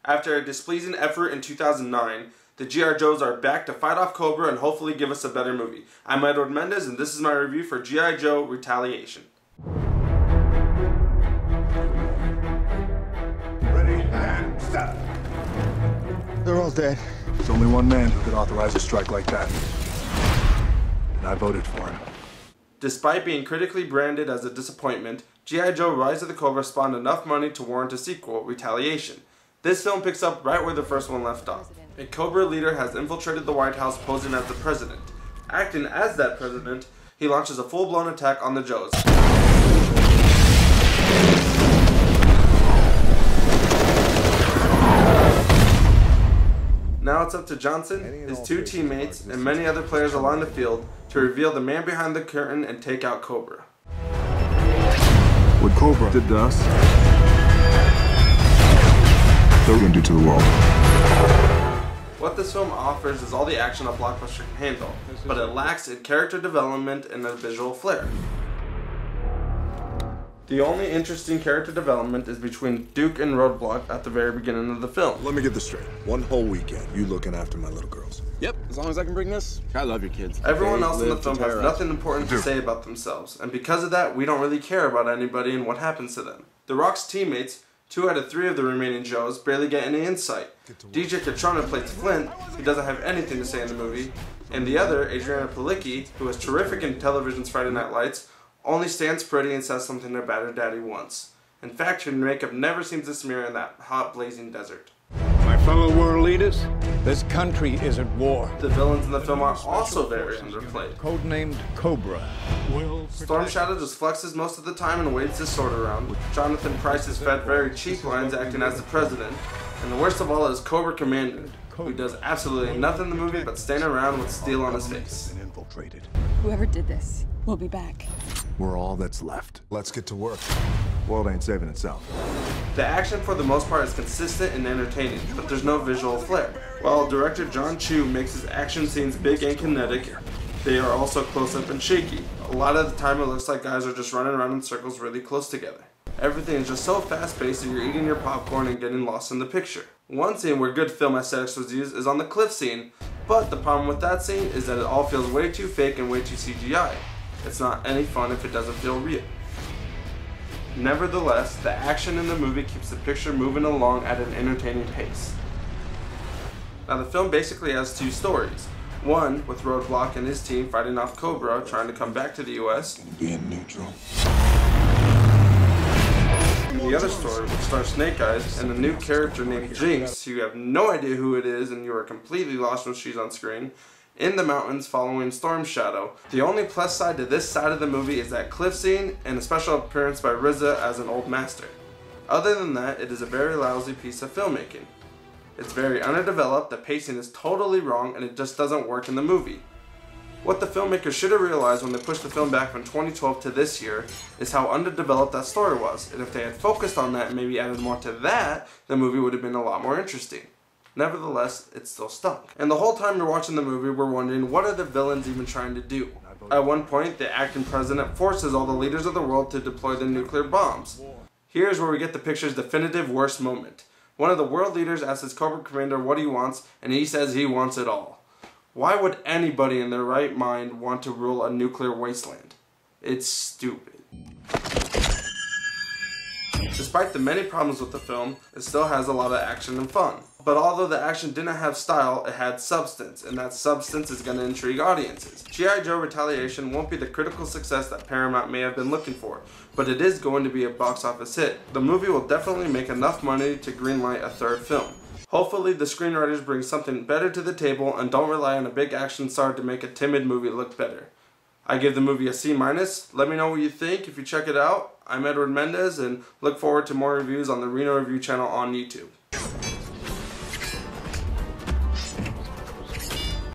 After a displeasing effort in 2009, the G.I. Joes are back to fight off Cobra and hopefully give us a better movie. I'm Adrianne Mendez, and this is my review for G.I. Joe Retaliation. Ready, and stop. They're all dead. There's only one man who could authorize a strike like that. And I voted for him. Despite being critically branded as a disappointment, G.I. Joe Rise of the Cobra spawned enough money to warrant a sequel, Retaliation. This film picks up right where the first one left off. A Cobra leader has infiltrated the White House posing as the president. Acting as that president, he launches a full-blown attack on the Joes. Now it's up to Johnson, his two teammates, and many other players along the field to reveal the man behind the curtain and take out Cobra. What Cobra did to us, they're gonna do to the world. What this film offers is all the action a blockbuster can handle, but it lacks in character development and a visual flair. The only interesting character development is between Duke and Roadblock at the very beginning of the film. Let me get this straight. One whole weekend, you looking after my little girls. Yep, as long as I can bring this. I love your kids. Everyone else in the film has nothing important to say about themselves, and because of that, we don't really care about anybody and what happens to them. The Rock's teammates, 2 out of 3 of the remaining Joes, barely get any insight. DJ Cotrona plays Flint, who doesn't have anything to say in the movie, and the other, Adrianne Palicki, who was terrific in television's Friday Night Lights, only stands pretty and says something about her daddy once. In fact, her makeup never seems to smear in that hot, blazing desert. My fellow world leaders, this country is at war. The villains in the film are also very underplayed. Codenamed Cobra. Storm Shadow just flexes most of the time and waves his sword around. Jonathan Pryce is fed very cheap lines acting as the president. And the worst of all is Cobra Commander, who does absolutely nothing in the movie but stand around with steel on his face. Whoever did this will be back. We're all that's left. Let's get to work. World ain't saving itself. The action for the most part is consistent and entertaining, but there's no visual flair. While director Jon Chu makes his action scenes big and kinetic, they are also close-up and shaky. A lot of the time it looks like guys are just running around in circles really close together. Everything is just so fast-paced that you're eating your popcorn and getting lost in the picture. One scene where good film aesthetics was used is on the cliff scene, but the problem with that scene is that it all feels way too fake and way too CGI. It's not any fun if it doesn't feel real. Nevertheless, the action in the movie keeps the picture moving along at an entertaining pace. Now the film basically has 2 stories. One, with Roadblock and his team fighting off Cobra, trying to come back to the US. Being neutral. And the other story, which stars Snake Eyes and a new character named Jinx, who you have no idea who it is and you are completely lost when she's on screen, in the mountains following Storm Shadow. The only plus side to this side of the movie is that cliff scene and a special appearance by RZA as an old master. Other than that, it is a very lousy piece of filmmaking. It's very underdeveloped, the pacing is totally wrong, and it just doesn't work in the movie. What the filmmakers should have realized when they pushed the film back from 2012 to this year is how underdeveloped that story was, and if they had focused on that and maybe added more to that, the movie would have been a lot more interesting. Nevertheless, it still stunk. And the whole time you're watching the movie, we're wondering, what are the villains even trying to do? At one point, the acting president forces all the leaders of the world to deploy the nuclear bombs. Here's where we get the picture's definitive worst moment. One of the world leaders asks his Cobra Commander what he wants, and he says he wants it all. Why would anybody in their right mind want to rule a nuclear wasteland? It's stupid. Despite the many problems with the film, it still has a lot of action and fun. But although the action didn't have style, it had substance, and that substance is going to intrigue audiences. G.I. Joe Retaliation won't be the critical success that Paramount may have been looking for, but it is going to be a box office hit. The movie will definitely make enough money to greenlight a 3rd film. Hopefully the screenwriters bring something better to the table and don't rely on a big action star to make a timid movie look better. I give the movie a C-. Let me know what you think if you check it out. I'm Adrianne Mendez and look forward to more reviews on the Reno Review channel on YouTube.